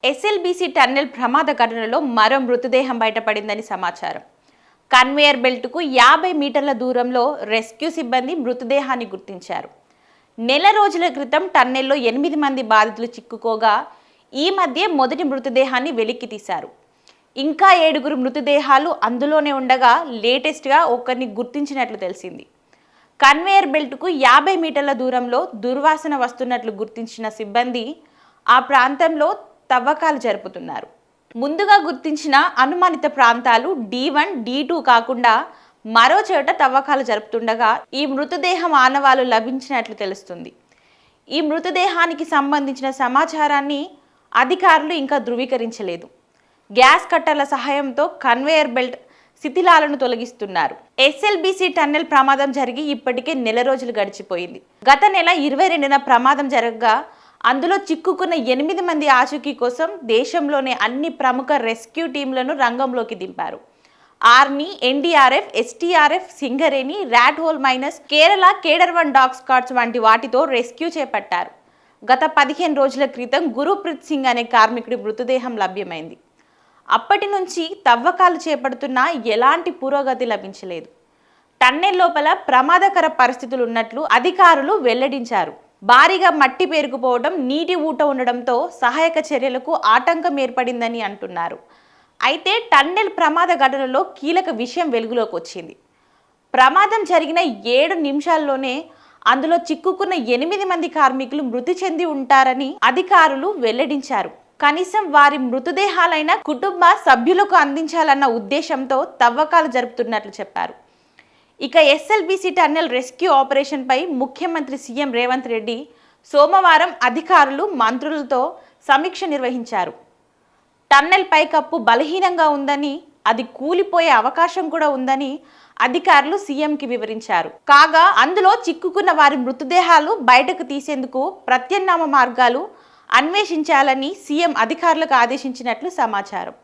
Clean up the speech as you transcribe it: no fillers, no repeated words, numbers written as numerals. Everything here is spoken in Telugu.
ఎస్ఎల్బీసీ టన్నెల్ ప్రమాద ఘటనలో మరో మృతదేహం బయటపడిందని సమాచారం. కన్వేయర్ బెల్ట్కు 50 మీటర్ల దూరంలో రెస్క్యూ సిబ్బంది మృతదేహాన్ని గుర్తించారు. నెల రోజుల క్రితం టన్నెల్లో 8 మంది బాధితులు చిక్కుకోగా ఈ మధ్య మొదటి మృతదేహాన్ని వెలికి తీశారు. ఇంకా 7 మృతదేహాలు అందులోనే ఉండగా లేటెస్ట్గా ఒకరిని గుర్తించినట్లు తెలిసింది. కన్వేయర్ బెల్ట్కు 50 మీటర్ల దూరంలో దుర్వాసన వస్తున్నట్లు గుర్తించిన సిబ్బంది ఆ ప్రాంతంలో తవ్వకాలు జరుపుతున్నారు. ముందుగా గుర్తించిన అనుమానిత ప్రాంతాలు D1, D2 కాకుండా మరో చోట తవ్వకాలు జరుపుతుండగా ఈ మృతదేహం ఆనవాళ్లు లభించినట్లు తెలుస్తుంది. ఈ మృతదేహానికి సంబంధించిన సమాచారాన్ని అధికారులు ఇంకా ధృవీకరించలేదు. గ్యాస్ కట్టర్ల సహాయంతో కన్వేయర్ బెల్ట్ శిథిలాలను తొలగిస్తున్నారు. ఎస్ఎల్బీసీ టన్నెల్ ప్రమాదం జరిగి ఇప్పటికే నెల రోజులు గడిచిపోయింది. గత నెల 22న ప్రమాదం జరగగా అందులో చిక్కుకున్న 8 మంది ఆచూకీ కోసం దేశంలోనే అన్ని ప్రముఖ రెస్క్యూ టీంలను రంగంలోకి దింపారు. Army, NDRF, SDRF, Singareni, rat hole miners, Kerala కేడర్-1 డాగ్ స్క్వాడ్స్ వంటి వాటితో రెస్క్యూ చేపట్టారు. గత 15 రోజుల క్రితం గురుప్రీత్ సింగ్ అనే కార్మికుడి మృతదేహం లభ్యమైంది. అప్పటి నుంచి తవ్వకాలు చేపడుతున్నా ఎలాంటి పురోగతి లభించలేదు. టన్నెల్ లోపల ప్రమాదకర పరిస్థితులు ఉన్నట్లు అధికారులు వెల్లడించారు. భారీగా మట్టి పేరుకుపోవడం, నీటి ఊట ఉండడంతో సహాయక చర్యలకు ఆటంకం ఏర్పడిందని అంటున్నారు. అయితే టన్నెల్ ప్రమాద ఘటనలో కీలక విషయం వెలుగులోకి వచ్చింది. ప్రమాదం జరిగిన 7 నిమిషాల్లోనే అందులో చిక్కుకున్న 8 మంది కార్మికులు మృతి చెంది ఉంటారని అధికారులు వెల్లడించారు. కనీసం వారి మృతదేహాలైన కుటుంబ సభ్యులకు అందించాలన్న ఉద్దేశంతో తవ్వకాలు జరుపుతున్నట్లు చెప్పారు. ఇక ఎస్ఎల్బీసీ టన్నెల్ రెస్క్యూ ఆపరేషన్పై ముఖ్యమంత్రి సీఎం రేవంత్ రెడ్డి సోమవారం అధికారులు, మంత్రులతో సమీక్ష నిర్వహించారు. టన్నెల్ పైకప్పు బలహీనంగా ఉందని, అది కూలిపోయే అవకాశం కూడా ఉందని అధికారులు సీఎంకి వివరించారు. కాగా అందులో చిక్కుకున్న వారి మృతదేహాలు బయటకు తీసేందుకు ప్రత్యామ్నాయ మార్గాలు అన్వేషించాలని సీఎం అధికారులకు ఆదేశించినట్లు సమాచారం.